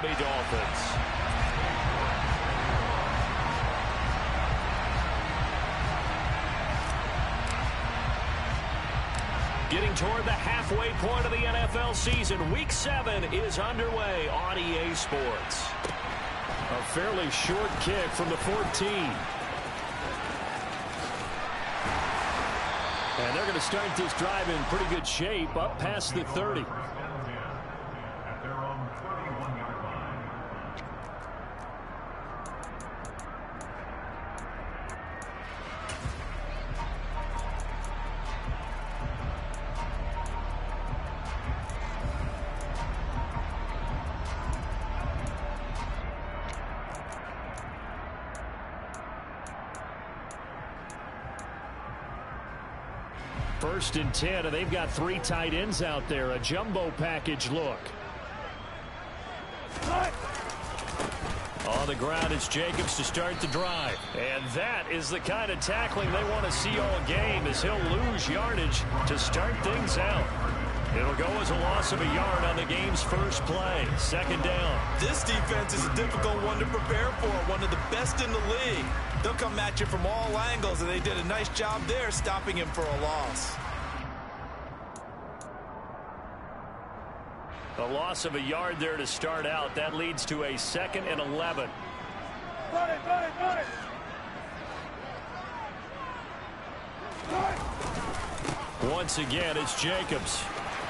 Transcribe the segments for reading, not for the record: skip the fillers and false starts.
Miami Dolphins. Getting toward the halfway point of the NFL season. Week 7 is underway on EA Sports. A fairly short kick from the 14. And they're going to start this drive in pretty good shape up past the 30. First and 10, and they've got 3 tight ends out there. A jumbo package look. On the ground is Jacobs to start the drive. And that is the kind of tackling they want to see all game, as he'll lose yardage to start things out. It'll go as a loss of a yard on the game's first play. Second down. This defense is a difficult one to prepare for. One of the best in the league. They'll come at you from all angles, and they did a nice job there stopping him for a loss. A loss of a yard there to start out. That leads to a 2nd and 11. Once again, it's Jacobs.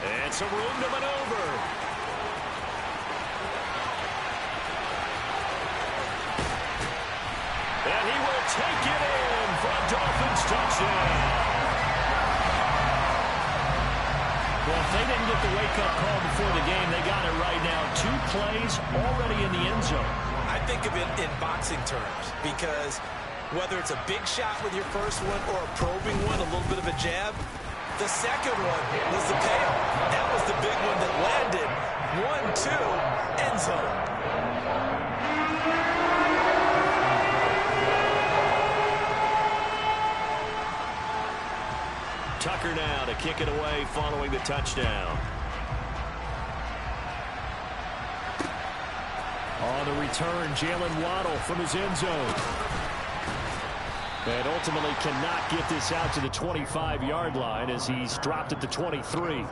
And some room to maneuver. And he will take it in for a Dolphins touchdown. Well, if they didn't get the wake-up call before the game, they got it right now. 2 plays already in the end zone. I think of it in boxing terms, because whether it's a big shot with your first one or a probing one, a little bit of a jab, the second one was the payoff. That was the big one that landed. 1-2, end zone. Tucker now to kick it away following the touchdown. On the return, Jalen Waddle from his end zone. And ultimately cannot get this out to the 25-yard line as he's dropped at the 23.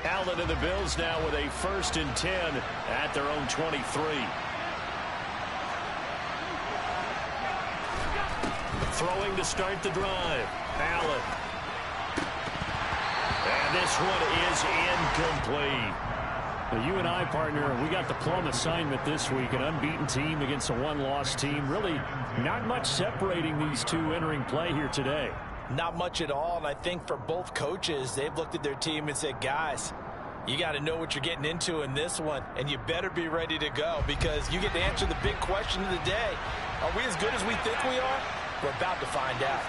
Allen and the Bills now with a 1st and 10 at their own 23. Throwing to start the drive. Allen. And this one is incomplete. Now, you and I, partner, we got the plum assignment this week. An unbeaten team against a one-loss team. Really not much separating these two entering play here today. Not much at all, and I think for both coaches, they've looked at their team and said, guys, you got to know what you're getting into in this one, and you better be ready to go, because you get to answer the big question of the day. Are we as good as we think we are? We're about to find out.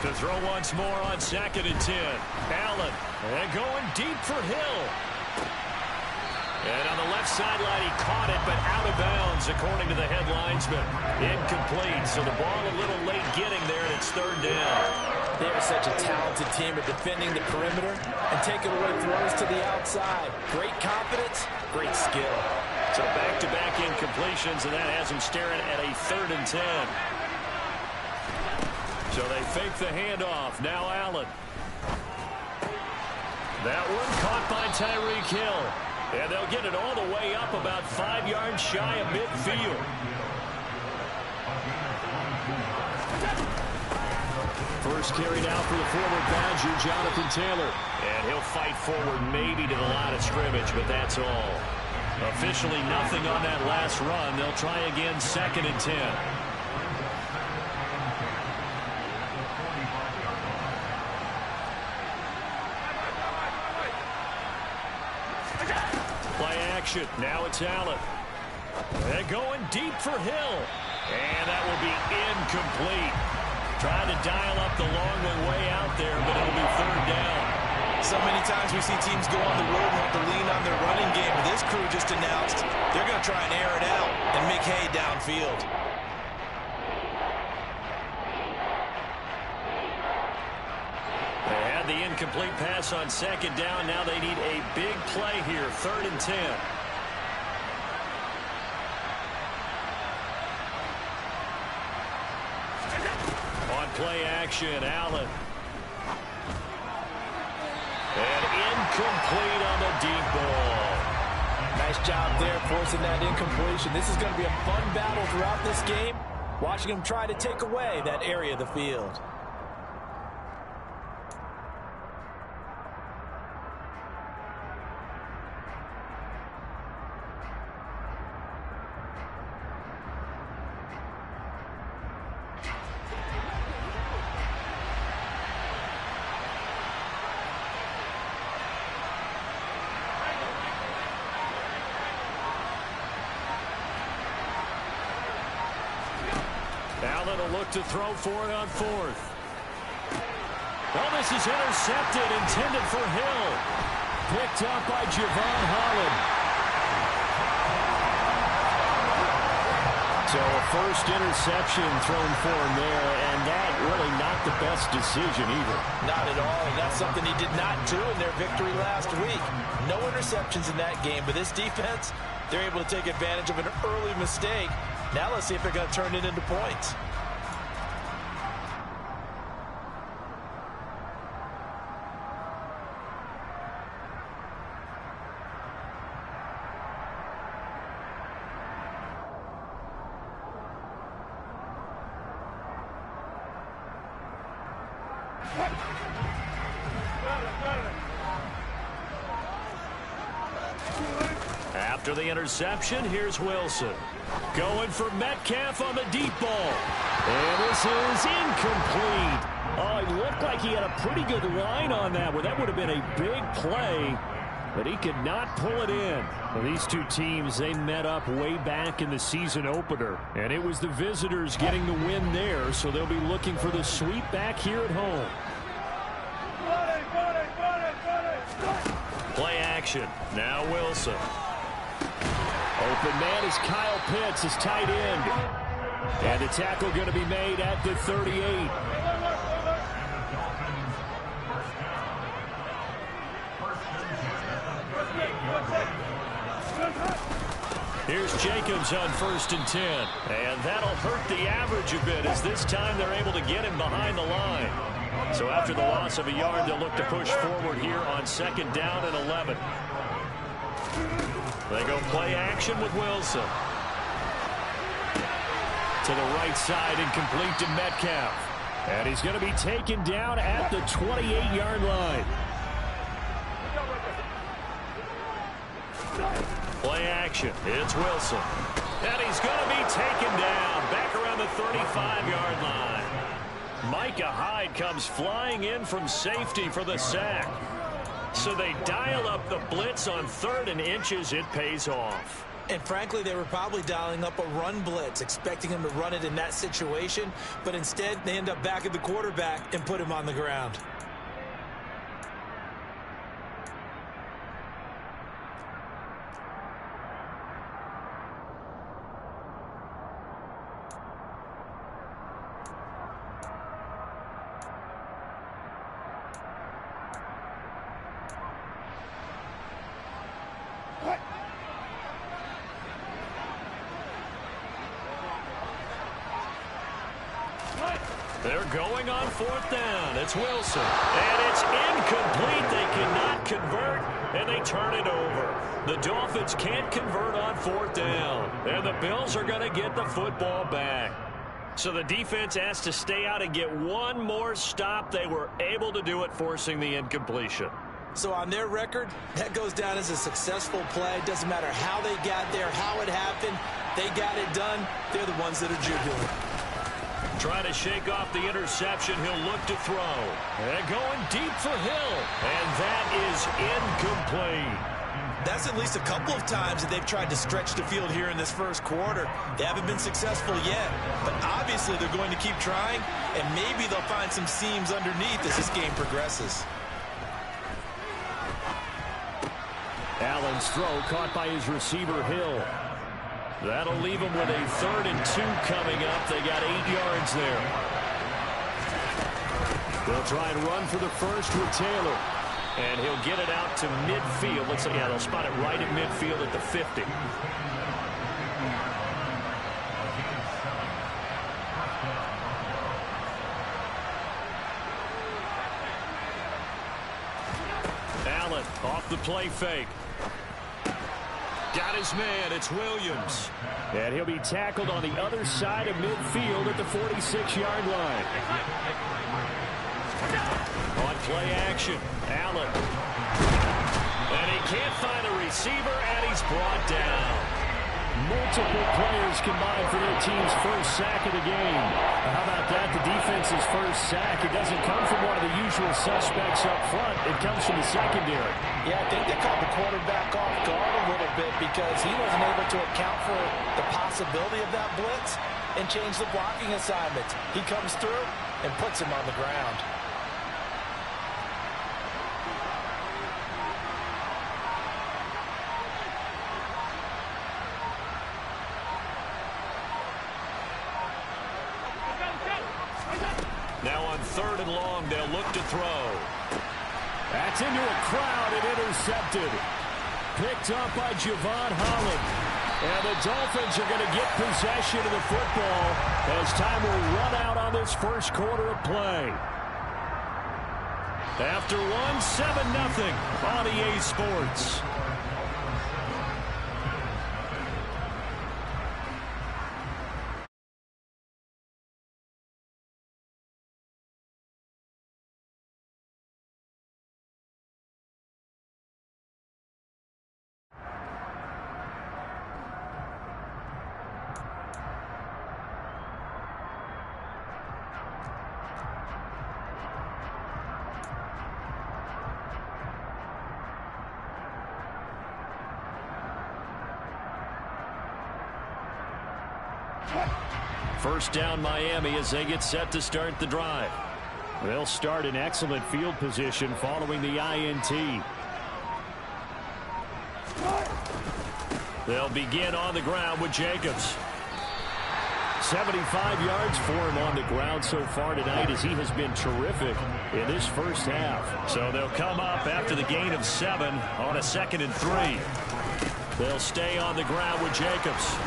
To throw once more on 2nd and 10. Allen, and going deep for Hill. And on the left sideline, he caught it, but out of bounds, according to the head linesman. Incomplete, so the ball a little late getting there, and it's 3rd down. They are such a talented team at defending the perimeter and taking away throws to the outside. Great confidence, great skill. So back-to-back incompletions, and that has him staring at a 3rd and 10. So they fake the handoff. Now Allen. That one caught by Tyreek Hill. And they'll get it all the way up about 5 yards shy of midfield. First carry now for the former Badger, Jonathan Taylor. And he'll fight forward maybe to the line of scrimmage, but that's all. Officially nothing on that last run. They'll try again 2nd and 10. Play action. Now it's Allen. And going deep for Hill. And that will be incomplete. Trying to dial up the long way out there, but it'll be third down. So many times we see teams go on the road and have to lean on their running game. But this crew just announced they're going to try and air it out and make hay downfield. They had the incomplete pass on second down. Now they need a big play here, 3rd and 10. Play action, Allen. And incomplete on the deep ball. Nice job there forcing that incompletion. This is going to be a fun battle throughout this game. Watching him try to take away that area of the field. Allen will look to throw for it on 4th. Well, this is intercepted, intended for Hill. Picked up by Javon Holland. So a first interception thrown for him there, and that really not the best decision either. Not at all, and that's something he did not do in their victory last week. No interceptions in that game, but this defense, they're able to take advantage of an early mistake. Now let's see if they're going to turn it into points. After the interception, here's Wilson. Going for Metcalf on the deep ball. And this is incomplete. Oh, it looked like he had a pretty good line on that one. That would have been a big play, but he could not pull it in. Well, these two teams, they met up way back in the season opener, and it was the visitors getting the win there, so they'll be looking for the sweep back here at home. Play action. Now Wilson. Open man is Kyle Pitts, his tight end. And the tackle going to be made at the 38. Here's Jacobs on 1st and 10. And that'll hurt the average a bit, as this time they're able to get him behind the line. So after the loss of a yard, they'll look to push forward here on 2nd down and 11. They go play action with Wilson. To the right side, incomplete to Metcalf. And he's going to be taken down at the 28-yard line. Play action. It's Wilson. And he's going to be taken down back around the 35-yard line. Micah Hyde comes flying in from safety for the sack. So they dial up the blitz on 3rd and inches. It pays off. And frankly, they were probably dialing up a run blitz, expecting him to run it in that situation. But instead, they end up back at the quarterback and put him on the ground. They're going on 4th down. It's Wilson. And it's incomplete. They cannot convert, and they turn it over. The Dolphins can't convert on 4th down, and the Bills are going to get the football back. So the defense has to stay out and get one more stop. They were able to do it, forcing the incompletion. So on their record, that goes down as a successful play. Doesn't matter how they got there, how it happened. They got it done. They're the ones that are jubilant. Trying to shake off the interception. He'll look to throw. And going deep for Hill. And that is incomplete. That's at least a couple of times that they've tried to stretch the field here in this first quarter. They haven't been successful yet, but obviously they're going to keep trying, and maybe they'll find some seams underneath as this game progresses. Allen's throw caught by his receiver, Hill. That'll leave him with a 3rd and 2 coming up. They got 8 yards there. They'll try and run for the first with Taylor. And he'll get it out to midfield. Looks like, yeah, they'll spot it right at midfield at the 50. Allen off the play fake. Got his man. It's Williams. And he'll be tackled on the other side of midfield at the 46-yard line. On play action, Allen. And he can't find a receiver, and he's brought down. Multiple players combined for their team's first sack of the game. How about that? The defense's first sack. It doesn't come from one of the usual suspects up front. It comes from the secondary. Yeah, I think they caught the quarterback off guard a little bit because he wasn't able to account for the possibility of that blitz and change the blocking assignments. He comes through and puts him on the ground. Now on 3rd and long, they'll look to throw. That's into a crowd and intercepted. Picked up by Javon Holland. And the Dolphins are going to get possession of the football as time will run out on this first quarter of play. After one, 7-0 on EA Sports. First down Miami as they get set to start the drive. They'll start in excellent field position following the INT. They'll begin on the ground with Jacobs. 75 yards for him on the ground so far tonight as he has been terrific in this first half. So they'll come up after the gain of 7 on a 2nd and 3. They'll stay on the ground with Jacobs.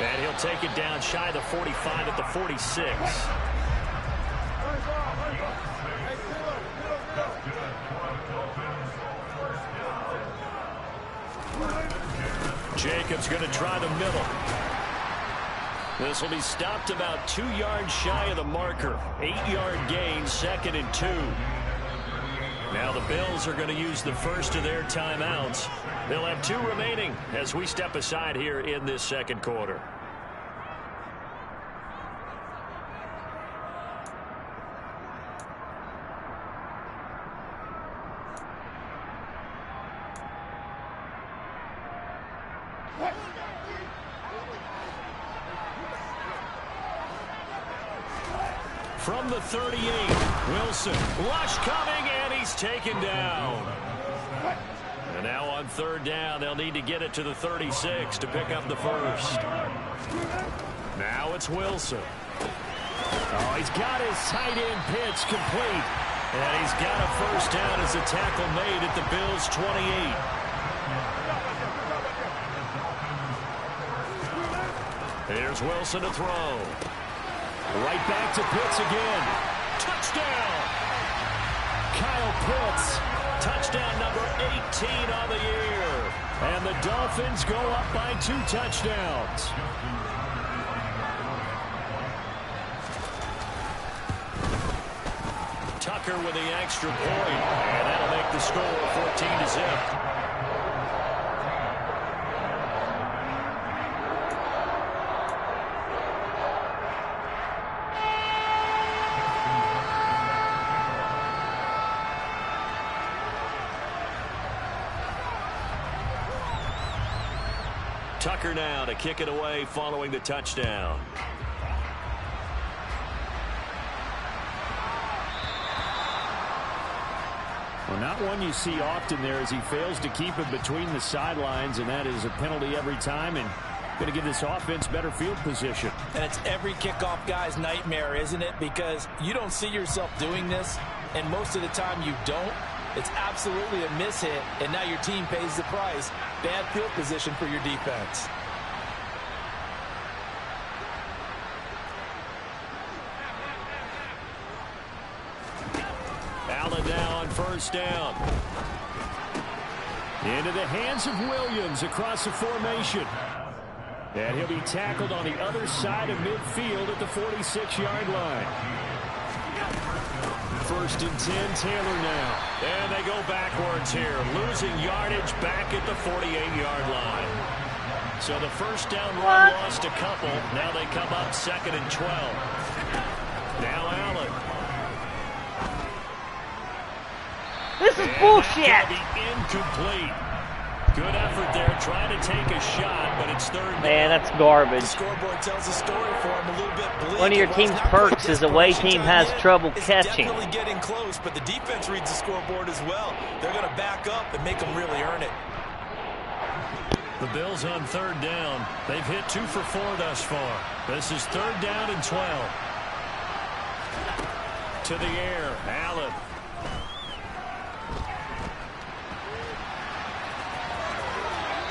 And he'll take it down shy of the 45 at the 46. Jacobs going to try the middle. This will be stopped about 2 yards shy of the marker. 8-yard gain, 2nd and 2. Now the Bills are going to use the first of their timeouts. They'll have 2 remaining as we step aside here in this second quarter. From the 38, Wilson. Rush coming, and he's taken down. And now on 3rd down, they'll need to get it to the 36 to pick up the first. Now it's Wilson. Oh, he's got his tight end pitch complete. And he's got a first down as a tackle made at the Bills' 28. Here's Wilson to throw. Right back to Pitts again. Touchdown! Kyle Pitts. Touchdown number 18 on the year. And the Dolphins go up by 2 touchdowns. Tucker with the extra point. And that'll make the score 14-0. Tucker now to kick it away following the touchdown. Well, not one you see often there as he fails to keep it between the sidelines, and that is a penalty every time, and going to give this offense better field position. And it's every kickoff guy's nightmare, isn't it? Because you don't see yourself doing this, and most of the time you don't. It's absolutely a mishit, and now your team pays the price. Bad field position for your defense. Allen now on first down. Into the hands of Williams across the formation. And he'll be tackled on the other side of midfield at the 46-yard line. First and 10, Taylor now. And they go backwards here, losing yardage back at the 48-yard line. So the first down run lost a couple. Now they come up 2nd and 12. Now Allen. This is bullshit. Be incomplete. Good effort there, trying to take a shot, but it's 3rd down. Man, that's garbage. The scoreboard tells a story for him, a little bit bleak. One of your team's perks is away team has trouble catching. It's definitely getting close, but the defense reads the scoreboard as well. They're going to back up and make them really earn it. The Bills on 3rd down. They've hit 2 for 4 thus far. This is 3rd down and 12. To the air, Allen.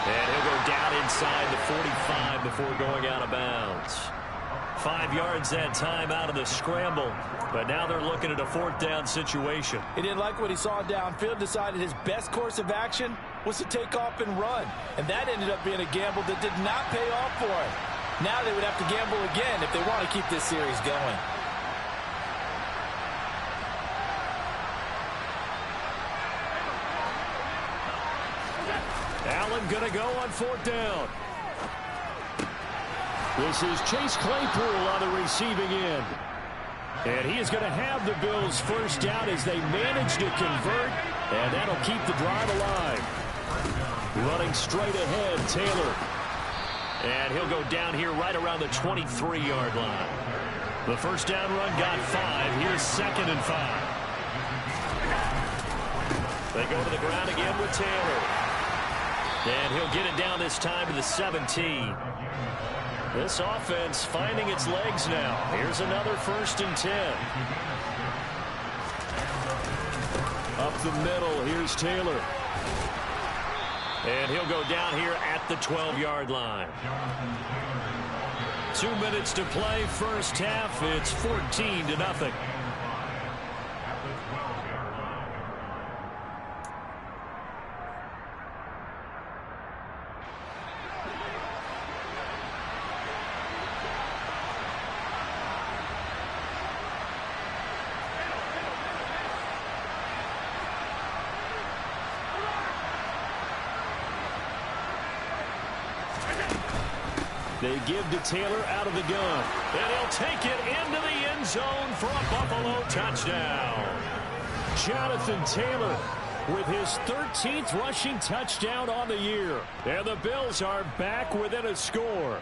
And he'll go down inside the 45 before going out of bounds. 5 yards that time out of the scramble. But now they're looking at a 4th down situation. He didn't like what he saw downfield, decided his best course of action was to take off and run. And that ended up being a gamble that did not pay off for him. Now they would have to gamble again if they want to keep this series going. Allen going to go on 4th down. This is Chase Claypool on the receiving end. And he is going to have the Bills first down as they manage to convert, and that'll keep the drive alive. Running straight ahead, Taylor. And he'll go down here right around the 23-yard line. The first down run got 5. Here's 2nd and 5. They go to the ground again with Taylor. And he'll get it down this time to the 17. This offense finding its legs now. Here's another 1st and 10. Up the middle, here's Taylor. And he'll go down here at the 12-yard line. 2 minutes to play, first half. It's 14-0. They give to Taylor out of the gun. And he'll take it into the end zone for a Buffalo touchdown. Jonathan Taylor with his 13th rushing touchdown on the year. And the Bills are back within a score.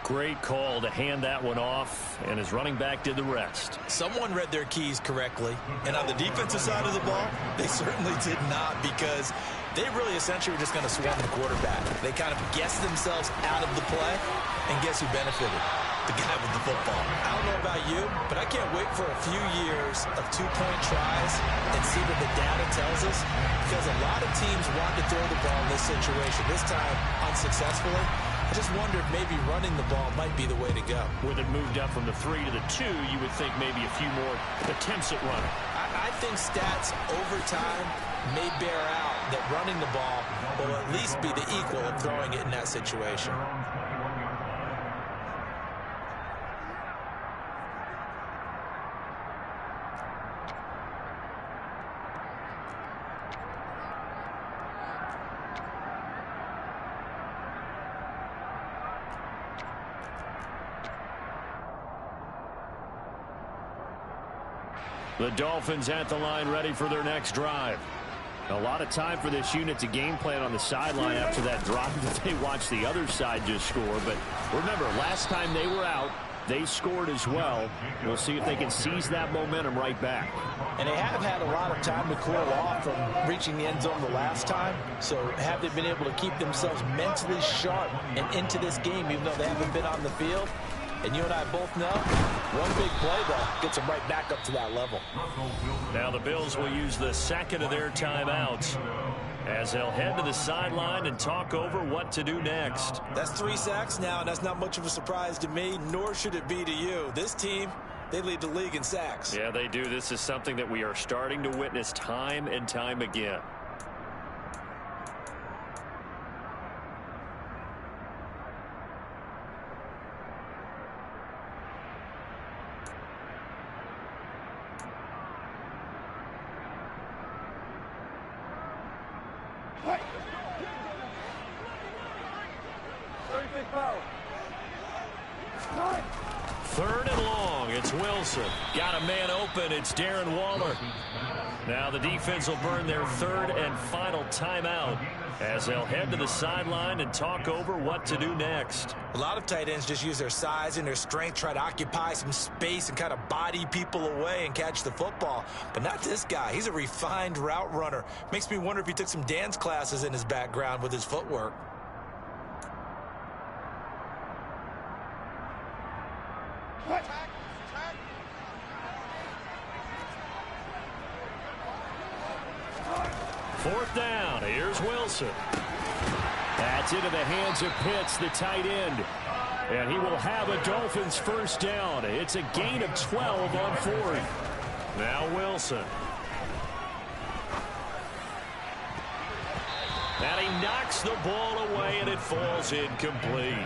Great call to hand that one off, and his running back did the rest. Someone read their keys correctly, and on the defensive side of the ball, they certainly did not, because they really essentially were just going to swarm the quarterback. They kind of guessed themselves out of the play, and guess who benefited? The guy with the football. I don't know about you, but I can't wait for a few years of two-point tries and see what the data tells us, because a lot of teams want to throw the ball in this situation. This time, unsuccessfully. I just wonder if maybe running the ball might be the way to go. With it moved up from the 3 to the 2, you would think maybe a few more attempts at running. I think stats over time may bear out that running the ball will at least be the equal of throwing it in that situation. The Dolphins at the line ready for their next drive. A lot of time for this unit to game plan on the sideline after that drive that they watched the other side just score. But remember, last time they were out, they scored as well. We'll see if they can seize that momentum right back. And they have had a lot of time to cool off from reaching the end zone the last time. So have they been able to keep themselves mentally sharp and into this game, even though they haven't been on the field? And you and I both know, one big play, though, gets them right back up to that level. Now the Bills will use the second of their timeouts as they'll head to the sideline and talk over what to do next. That's 3 sacks now, and that's not much of a surprise to me, nor should it be to you. This team, they lead the league in sacks. Yeah, they do. This is something that we are starting to witness time and time again. Third and long. It's Wilson. Got a man open. It's Darren Waller. Now the defense will burn their third and final timeout as they'll head to the sideline and talk over what to do next. A lot of tight ends just use their size and their strength, try to occupy some space and kind of body people away and catch the football. But not this guy. He's a refined route runner. Makes me wonder if he took some dance classes in his background with his footwork. Fourth down. Here's Wilson. That's into the hands of Pitts, the tight end. And he will have a Dolphins first down. It's a gain of 12 on fourth. Now Wilson. And he knocks the ball away, and it falls incomplete.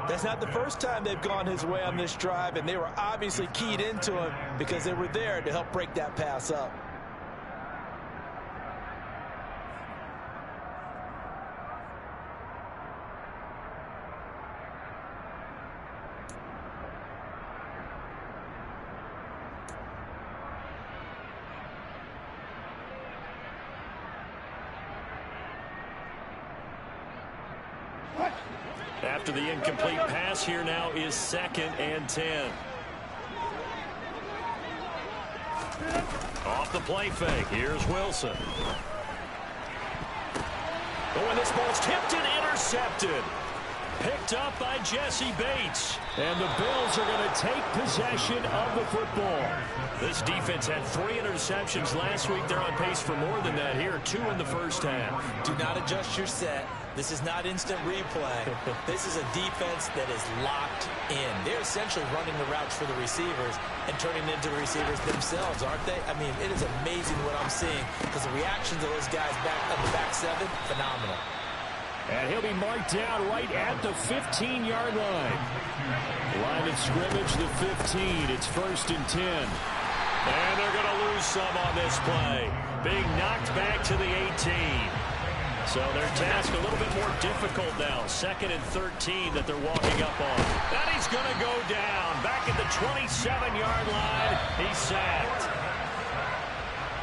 That's not the first time they've gone his way on this drive, and they were obviously keyed into him because they were there to help break that pass up. After the incomplete pass, here now is 2nd and 10. Off the play fake. Here's Wilson. Oh, and this ball's tipped and intercepted. Picked up by Jesse Bates. And the Bills are going to take possession of the football. This defense had 3 interceptions last week. They're on pace for more than that here. 2 in the first half. Do not adjust your set. This is not instant replay. This is a defense that is locked in. They're essentially running the routes for the receivers and turning into the receivers themselves, aren't they? I mean, it is amazing what I'm seeing because the reactions of those guys back on the back 7, phenomenal. And he'll be marked down right at the 15-yard line. Line of scrimmage, the 15. It's 1st and 10. And they're going to lose some on this play. Being knocked back to the 18. So their task a little bit more difficult now. 2nd and 13 that they're walking up on. And he's going to go down. Back at the 27-yard line. He's sacked.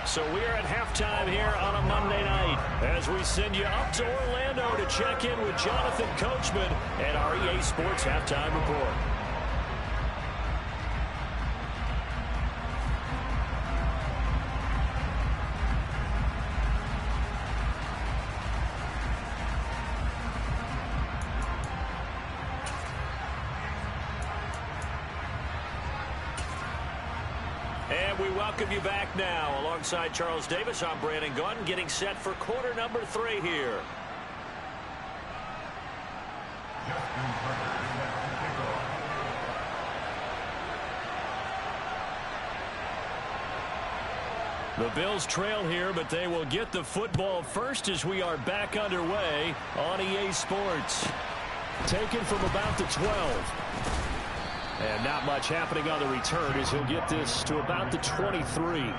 So we are at halftime here on a Monday night as we send you up to Orlando to check in with Jonathan Coachman and our EA Sports Halftime Report. And we welcome you back now. Alongside Charles Davis, I'm Brandon Gunn, getting set for quarter number 3 here. The Bills trail here, but they will get the football first as we are back underway on EA Sports. Taken from about the 12. And not much happening on the return as he'll get this to about the 23.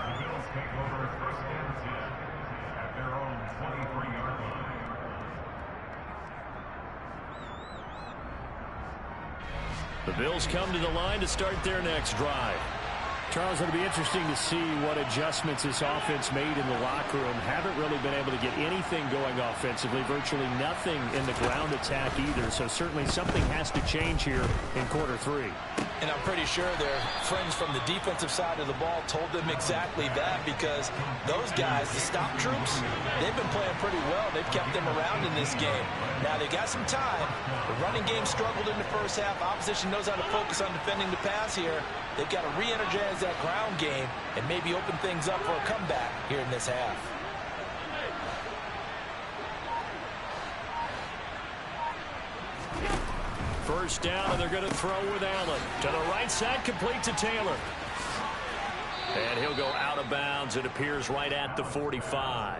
The Bills come to the line to start their next drive. Charles, it'll be interesting to see what adjustments this offense made in the locker room. Haven't really been able to get anything going offensively, virtually nothing in the ground attack either. So certainly something has to change here in quarter 3. And I'm pretty sure their friends from the defensive side of the ball told them exactly that, because those guys, the stop troops, they've been playing pretty well. They've kept them around in this game. Now they got some time. The running game struggled in the first half. Opposition knows how to focus on defending the pass here. They've got to re-energize that ground game and maybe open things up for a comeback here in this half. First down, and they're going to throw with Allen. To the right side, complete to Taylor. And he'll go out of bounds. It appears right at the 45.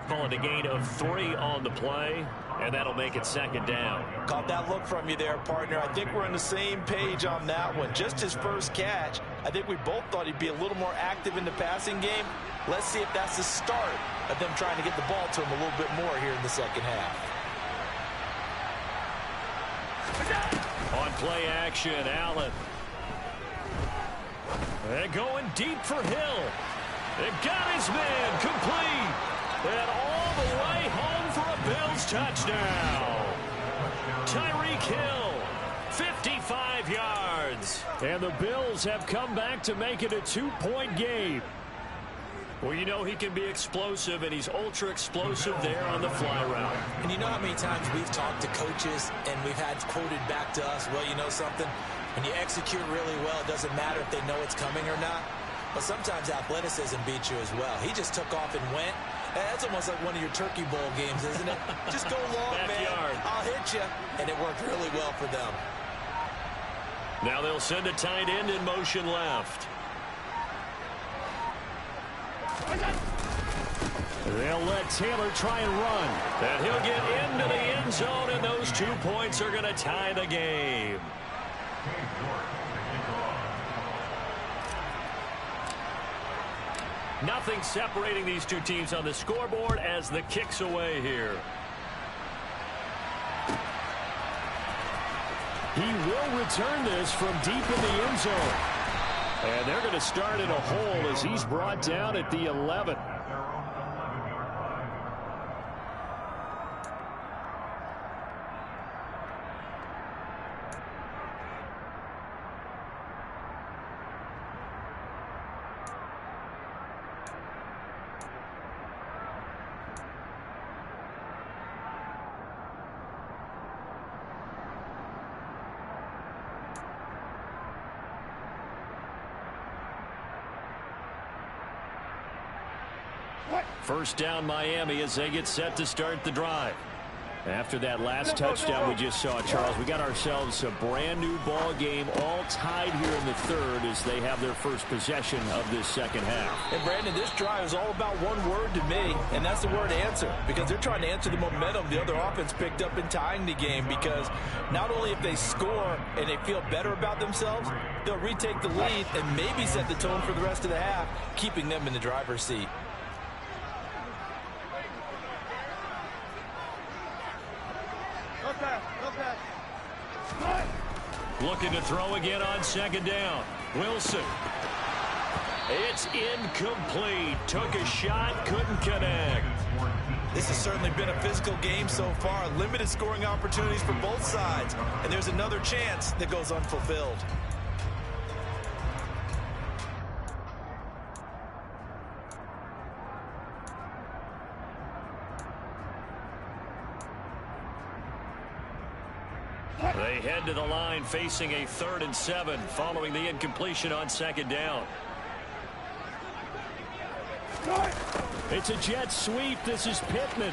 Calling a gain of 3 on the play, and that'll make it second down. Caught that look from you there, partner. I think we're on the same page on that one. Just his first catch. I think we both thought he'd be a little more active in the passing game. Let's see if that's the start of them trying to get the ball to him a little bit more here in the second half. On play action, Allen. And going deep for Hill. It got his man complete. And all the way home for a Bills touchdown. Tyreek Hill, 55 yards. And the Bills have come back to make it a 2-point game. Well, you know he can be explosive, and he's ultra-explosive there on the fly route. And you know how many times we've talked to coaches and we've had quoted back to us, well, you know something? When you execute really well, it doesn't matter if they know it's coming or not. But sometimes athleticism beats you as well. He just took off and went. That's almost like one of your Turkey Bowl games, isn't it? Just go long, man. I'll hit you. And it worked really well for them. Now they'll send a tight end in motion left. They'll let Taylor try and run. And he'll get into the end zone, and those 2 points are going to tie the game. Nothing separating these two teams on the scoreboard as the kick's away here. He will return this from deep in the end zone. And they're going to start in a hole as he's brought down at the 11. First down Miami as they get set to start the drive. After that last touchdown we just saw, Charles, we got ourselves a brand new ball game, all tied here in the third as they have their first possession of this second half. And Brandon, this drive is all about one word to me, and that's the word answer, because they're trying to answer the momentum the other offense picked up in tying the game, because not only if they score and they feel better about themselves, they'll retake the lead and maybe set the tone for the rest of the half, keeping them in the driver's seat. Looking to throw again on second down. Wilson. It's incomplete. Took a shot, couldn't connect. This has certainly been a physical game so far. Limited scoring opportunities for both sides. And there's another chance that goes unfulfilled. They head to the line facing a 3rd and 7 following the incompletion on second down. It's a jet sweep. This is Pittman.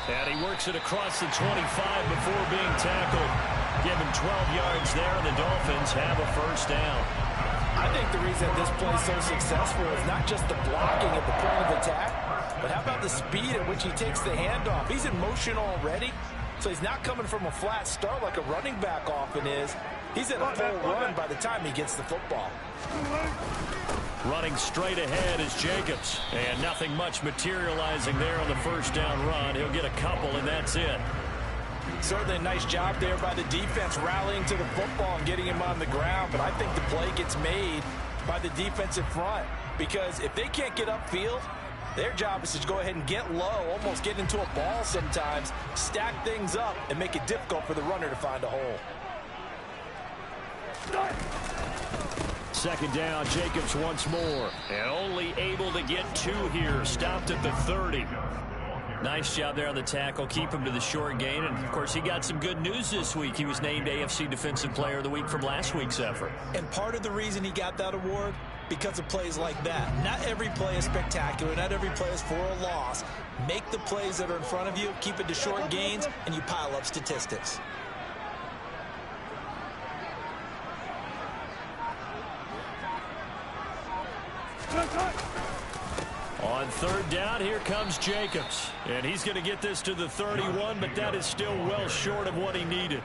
And he works it across the 25 before being tackled. Give him 12 yards there, and the Dolphins have a first down. I think the reason this play is so successful is not just the blocking at the point of attack, but how about the speed at which he takes the handoff? He's in motion already. So he's not coming from a flat start like a running back often is. He's in a full run by the time he gets the football. Running straight ahead is Jacobs. And nothing much materializing there on the first down run. He'll get a couple, and that's it. Certainly a nice job there by the defense rallying to the football and getting him on the ground. But I think the play gets made by the defensive front, because if they can't get upfield, their job is to go ahead and get low, almost get into a ball sometimes, stack things up, and make it difficult for the runner to find a hole. Second down, Jacobs once more. And only able to get 2 here. Stopped at the 30. Nice job there on the tackle. Keep him to the short gain. And, of course, he got some good news this week. He was named AFC Defensive Player of the Week from last week's effort. And part of the reason he got that award, because of plays like that. Not every play is spectacular. Not every play is for a loss. Make the plays that are in front of you, keep it to short gains, and you pile up statistics. On third down, here comes Jacobs. And he's going to get this to the 31, but that is still well short of what he needed.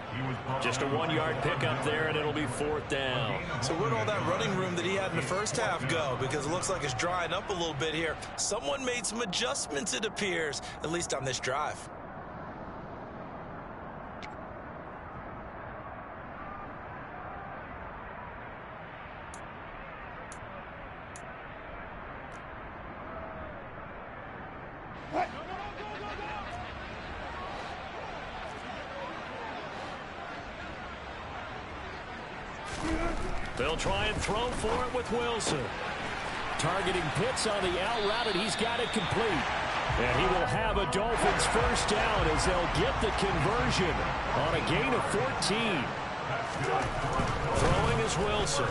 Just a 1-yard pickup there, and it'll be 4th down. So where'd all that running room that he had in the first half go? Because it looks like it's drying up a little bit here. Someone made some adjustments, it appears, at least on this drive. They'll try and throw for it with Wilson. Targeting Pitts on the out route, and he's got it complete. And he will have a Dolphins first down as they'll get the conversion on a gain of 14. Throwing is Wilson.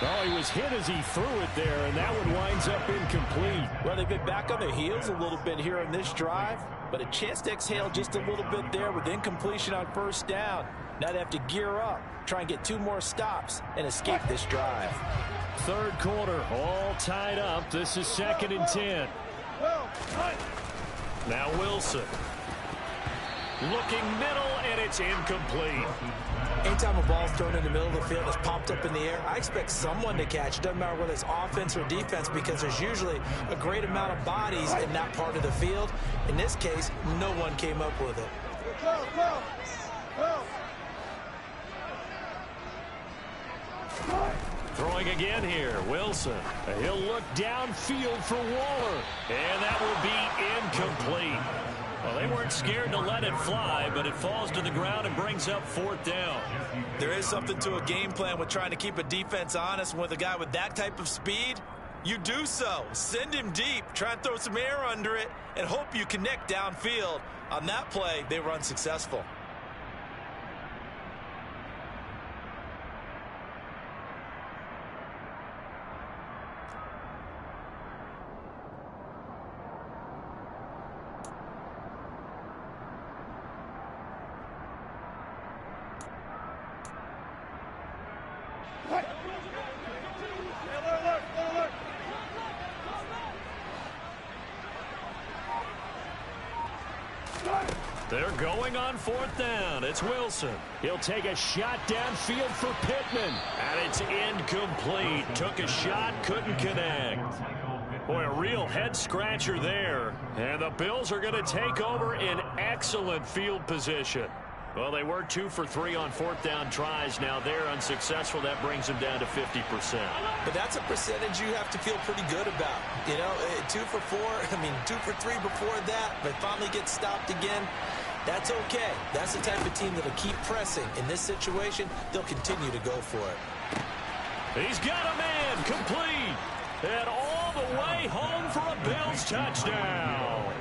Oh, he was hit as he threw it there, and that one winds up incomplete. Well, they've been back on their heels a little bit here in this drive, but a chance to exhale just a little bit there with incompletion on first down. Now they have to gear up, try and get 2 more stops, and escape this drive. Third quarter, all tied up. This is 2nd and 10. Now Wilson. Looking middle, and it's incomplete. Anytime a ball's thrown in the middle of the field, it's popped up in the air, I expect someone to catch. It doesn't matter whether it's offense or defense, because there's usually a great amount of bodies in that part of the field. In this case, no one came up with it. Throwing again here, Wilson. He'll look downfield for Waller, and that will be incomplete. Well, they weren't scared to let it fly, but it falls to the ground and brings up 4th down. There is something to a game plan with trying to keep a defense honest. With a guy with that type of speed, you do so. Send him deep, try and throw some air under it, and hope you connect downfield. On that play, they were unsuccessful. They're going on 4th down. It's Wilson. He'll take a shot downfield for Pittman. And it's incomplete. Took a shot, couldn't connect. Boy, a real head-scratcher there. And the Bills are going to take over in excellent field position. Well, they were 2 for 3 on 4th down tries. Now they're unsuccessful. That brings them down to 50%. But that's a percentage you have to feel pretty good about. You know, 2 for 4, 2 for 3 before that, but finally gets stopped again. That's okay. That's the type of team that'll keep pressing. In this situation, they'll continue to go for it. He's got a man complete. And all the way home for a Bills touchdown.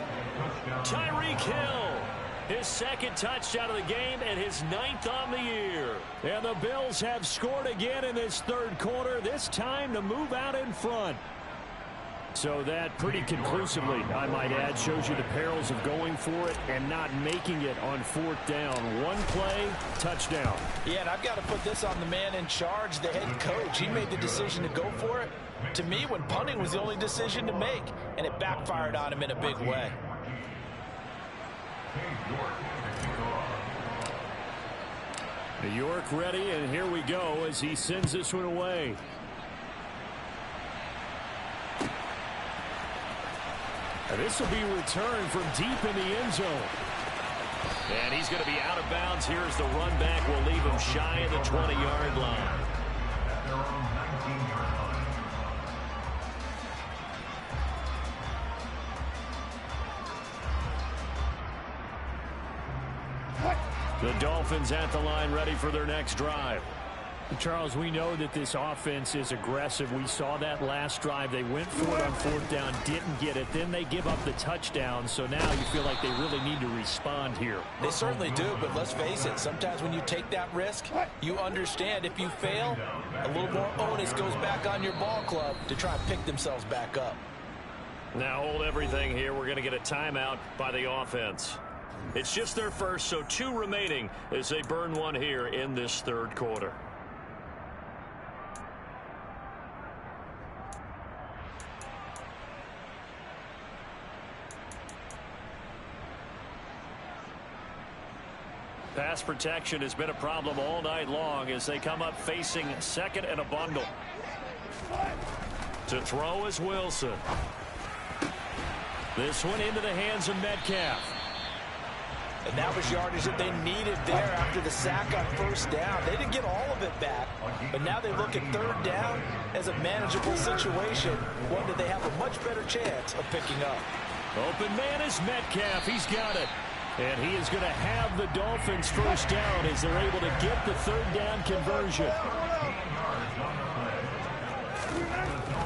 Tyreek Hill. His 2nd touchdown of the game and his 9th on the year. And the Bills have scored again in this 3rd quarter, this time to move out in front. So that pretty conclusively, I might add, shows you the perils of going for it and not making it on 4th down. One play, touchdown. Yeah, and I've got to put this on the man in charge, the head coach. He made the decision to go for it. To me, when punting was the only decision to make, and it backfired on him in a big way. New York ready, and here we go as he sends this one away. And this will be returned from deep in the end zone. And he's going to be out of bounds here as the run back will leave him shy of the 20-yard line. The Dolphins at the line ready for their next drive. Charles, we know that this offense is aggressive. We saw that last drive. They went for it on fourth down, didn't get it. Then they give up the touchdown. So now you feel like they really need to respond here. They certainly do, but let's face it. Sometimes when you take that risk, you understand if you fail, a little more onus goes back on your ball club to try and pick themselves back up. Now hold everything here. We're going to get a timeout by the offense. It's just their first, so 2 remaining as they burn one here in this third quarter. Pass protection has been a problem all night long as they come up facing second and a bundle. To throw is Wilson. This one into the hands of Metcalf. And that was yardage that they needed there after the sack on first down. They didn't get all of it back, but now they look at third down as a manageable situation, one that they have a much better chance of picking up. Open man is Metcalf. He's got it. And he is going to have the Dolphins first down as they're able to get the third down conversion.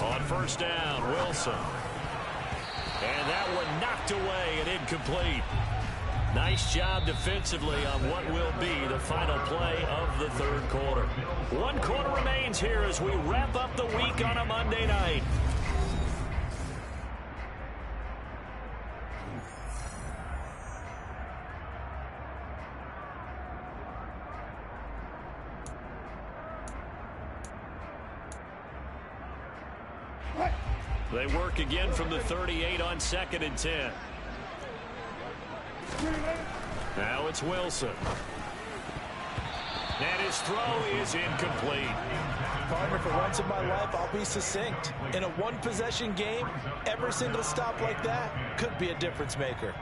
On first down, Wilson. And that one knocked away and incomplete. Nice job defensively on what will be the final play of the third quarter. 1 quarter remains here as we wrap up the week on a Monday night. They work again from the 38 on 2nd and 10. Now it's Wilson. And his throw is incomplete. Partner, for once in my life, I'll be succinct. In a one-possession game, every single stop like that could be a difference maker.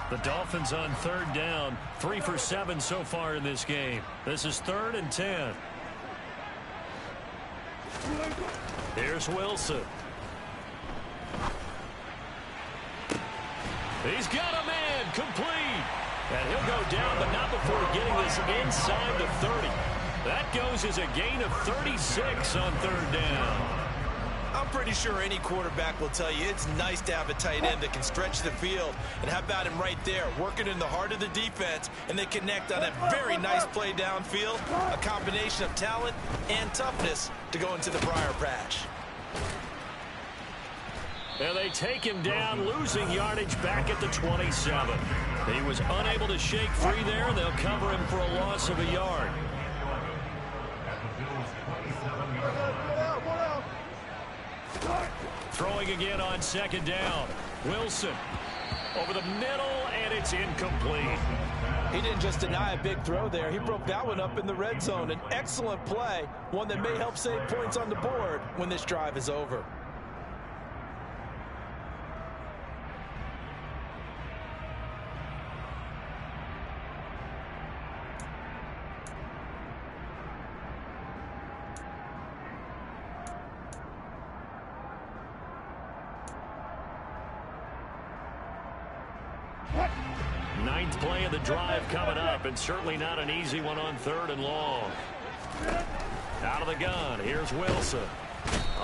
The Dolphins on third down, 3 for 7 so far in this game. This is 3rd and 10. Here's Wilson. He's got a man, complete. And he'll go down, but not before getting this inside the 30. That goes as a gain of 36 on third down. I'm pretty sure any quarterback will tell you it's nice to have a tight end that can stretch the field. And how about him right there, working in the heart of the defense, and they connect on a very nice play downfield, a combination of talent and toughness to go into the briar patch. And they take him down, losing yardage back at the 27. He was unable to shake free there, and they'll cover him for a loss of a yard. Throwing again on 2nd down. Wilson over the middle, and it's incomplete. He didn't just deny a big throw there. He broke that one up in the red zone. An excellent play, one that may help save points on the board when this drive is over. Ninth play of the drive coming up, and certainly not an easy one on 3rd and long. Out of the gun, here's Wilson.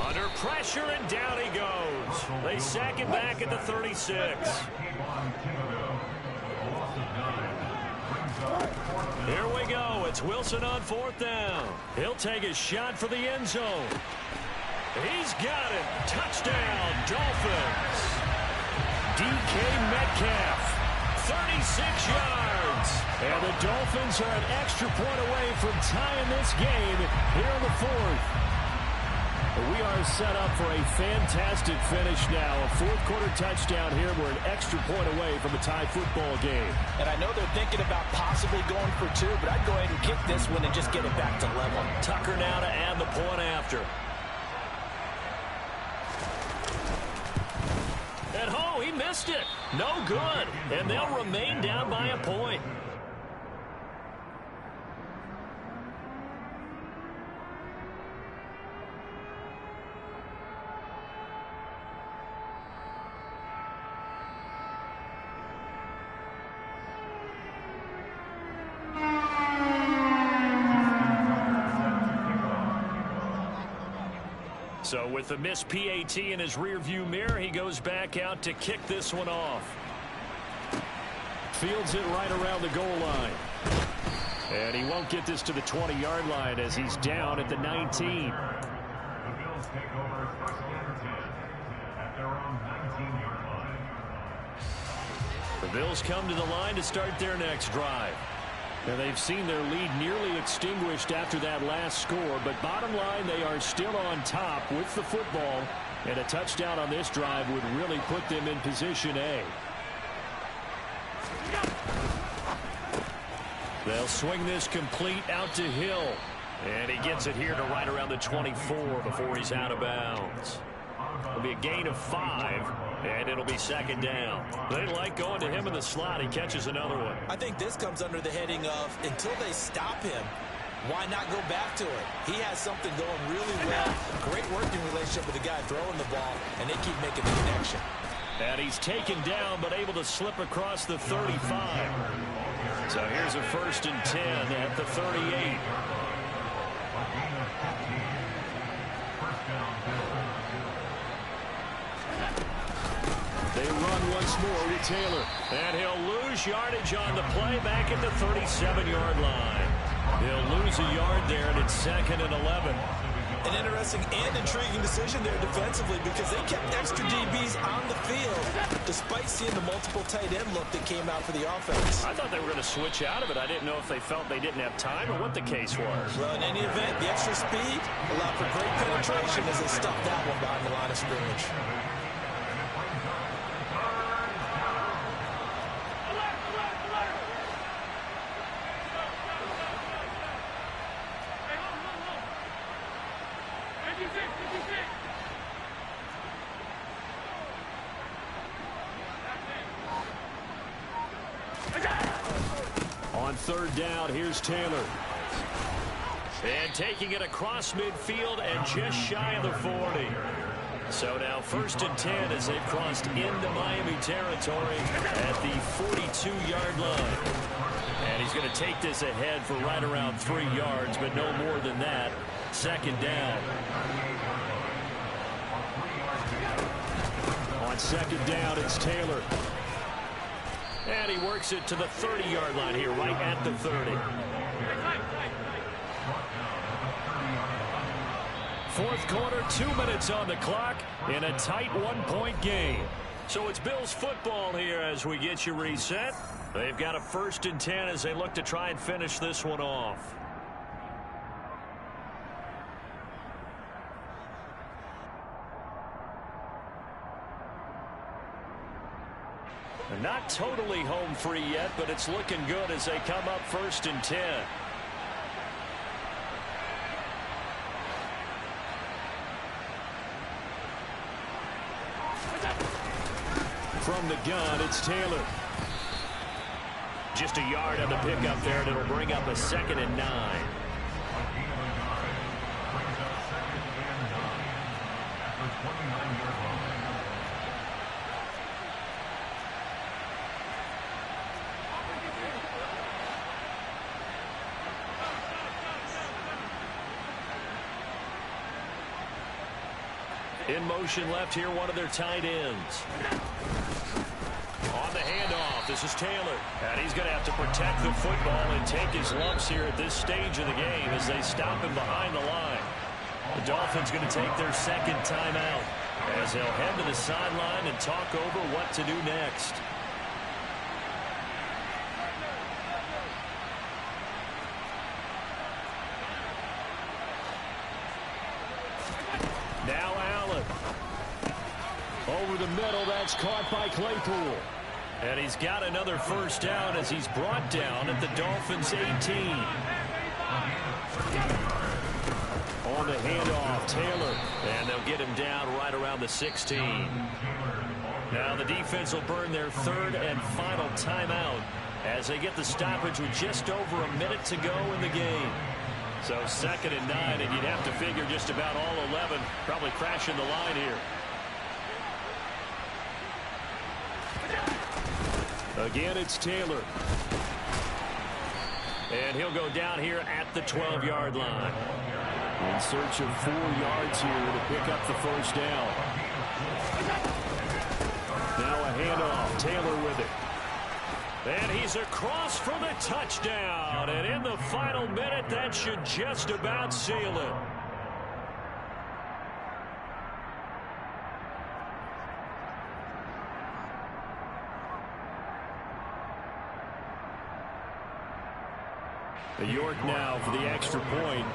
Under pressure, and down he goes. They sack him back at the 36. Here we go. It's Wilson on 4th down. He'll take a shot for the end zone. He's got it. Touchdown, Dolphins. DK Metcalf. 36 yards. And the Dolphins are an extra point away from tying this game here in the 4th. We are set up for a fantastic finish now. A 4th quarter touchdown here. We're an extra point away from a tie football game. And I know they're thinking about possibly going for 2, but I'd go ahead and kick this one and just get it back to level. Tucker now to add the point after. And oh, he missed it. No good. And they'll remain down by a point. So with the missed PAT in his rearview mirror, he goes back out to kick this one off. Fields it right around the goal line. And he won't get this to the 20-yard line as he's down at the 19. The Bills take over first and 10 at their own 19-yard line. The Bills come to the line to start their next drive. And they've seen their lead nearly extinguished after that last score, but bottom line, they are still on top with the football, and a touchdown on this drive would really put them in position A. They'll swing this complete out to Hill, and he gets it here to right around the 24 before he's out of bounds. It'll be a gain of 5, and it'll be second down. They like going to him in the slot. He catches another one. I think this comes under the heading of until they stop him, why not go back to it? He has something going really well. Great working relationship with the guy throwing the ball, and they keep making the connection. And he's taken down but able to slip across the 35. So here's a 1st and 10 at the 38. They run once more with Taylor. And he'll lose yardage on the play back at the 37-yard line. He'll lose a yard there, and it's 2nd and 11. An interesting and intriguing decision there defensively because they kept extra DBs on the field despite seeing the multiple tight end look that came out for the offense. I thought they were going to switch out of it. I didn't know if they felt they didn't have time or what the case was. Well, in any event, the extra speed allowed for great penetration as they stuffed that one behind the line of scrimmage. On 3rd down, here's Taylor. And taking it across midfield and just shy of the 40. So now 1st and 10 as they've crossed into Miami territory at the 42-yard line. And he's going to take this ahead for right around 3 yards, but no more than that. 2nd down. On 2nd down, it's Taylor. And he works it to the 30-yard line here, right at the 30. 4th quarter, 2 minutes on the clock in a tight 1-point game. So it's Bills football here as we get you reset. They've got a 1st and 10 as they look to try and finish this one off. They're not totally home free yet, but it's looking good as they come up 1st and 10. From the gun, it's Taylor. Just a yard on the pickup there, and it'll bring up a 2nd and 9. In motion left here, one of their tight ends. On the handoff, this is Taylor. And he's going to have to protect the football and take his lumps here at this stage of the game as they stop him behind the line. The Dolphins going to take their 2nd timeout as they'll head to the sideline and talk over what to do next. Now Allen. Over the middle, that's caught by Claypool. And he's got another 1st down as he's brought down at the Dolphins' 18. On the handoff, Taylor. And they'll get him down right around the 16. Now the defense will burn their third and final timeout as they get the stoppage with just over a minute to go in the game. So 2nd and 9, and you'd have to figure just about all 11 probably crashing the line here. Again, it's Taylor. And he'll go down here at the 12-yard line. In search of 4 yards here to pick up the first down. Now a handoff. Taylor with it. And he's across for the touchdown. And in the final minute, that should just about seal it. York now for the extra point.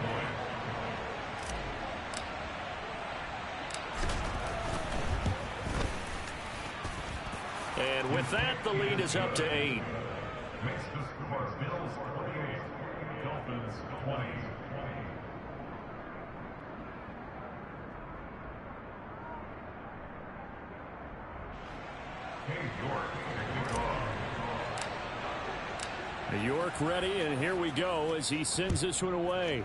And with that, the lead is up to 8. York ready, and here we go as he sends this one away.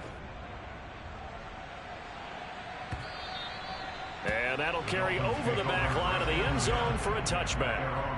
And that'll carry over the back line of the end zone for a touchback.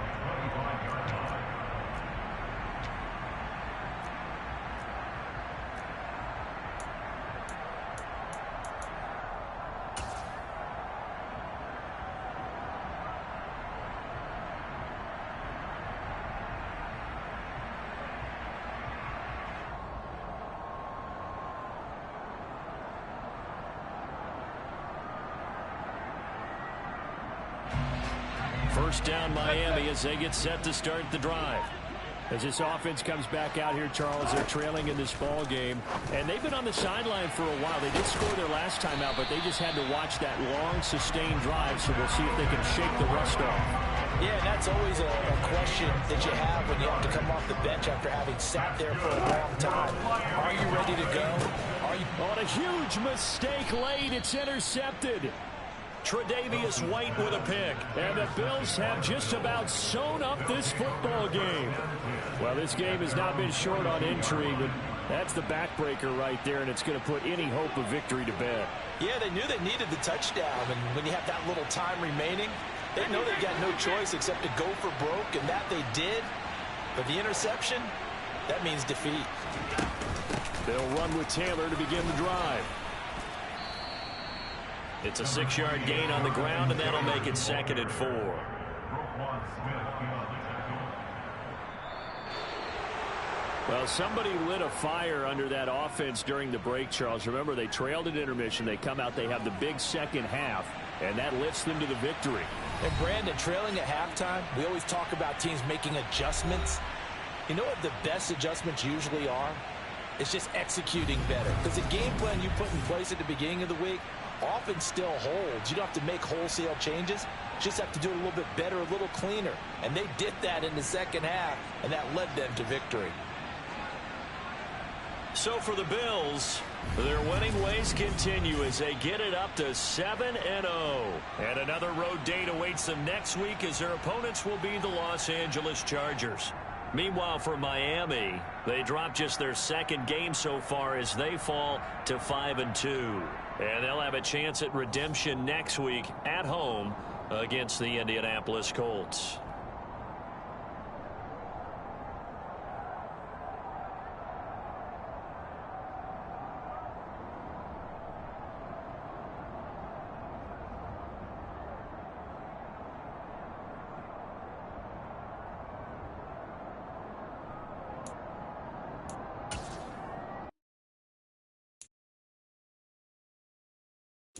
First down Miami as they get set to start the drive. As this offense comes back out here, Charles, they're trailing in this ball game. And they've been on the sideline for a while. They did score their last time out, but they just had to watch that long, sustained drive. So we'll see if they can shake the rust off. Yeah, and that's always a question that you have when you have to come off the bench after having sat there for a long time. Are you ready to go? Are you? On a huge mistake late, it's intercepted. Tre'Davious White with a pick. And the Bills have just about sewn up this football game. Well, this game has not been short on intrigue, but that's the backbreaker right there, and it's going to put any hope of victory to bed. Yeah, they knew they needed the touchdown, and when you have that little time remaining, they know they've got no choice except to go for broke, and that they did. But the interception, that means defeat. They'll run with Taylor to begin the drive. It's a 6-yard gain on the ground, and that'll make it 2nd and 4. Well, somebody lit a fire under that offense during the break, Charles. Remember, they trailed at intermission. They come out, they have the big second half, and that lifts them to the victory. And, Brandon, trailing at halftime, we always talk about teams making adjustments. You know what the best adjustments usually are? It's just executing better. Because the game plan you put in place at the beginning of the week often still holds. You don't have to make wholesale changes. You just have to do it a little bit better, a little cleaner. And they did that in the second half, and that led them to victory. So for the Bills, their winning ways continue as they get it up to 7-0. And another road date awaits them next week as their opponents will be the Los Angeles Chargers. Meanwhile, for Miami, they dropped just their second game so far as they fall to 5-2. And they'll have a chance at redemption next week at home against the Indianapolis Colts.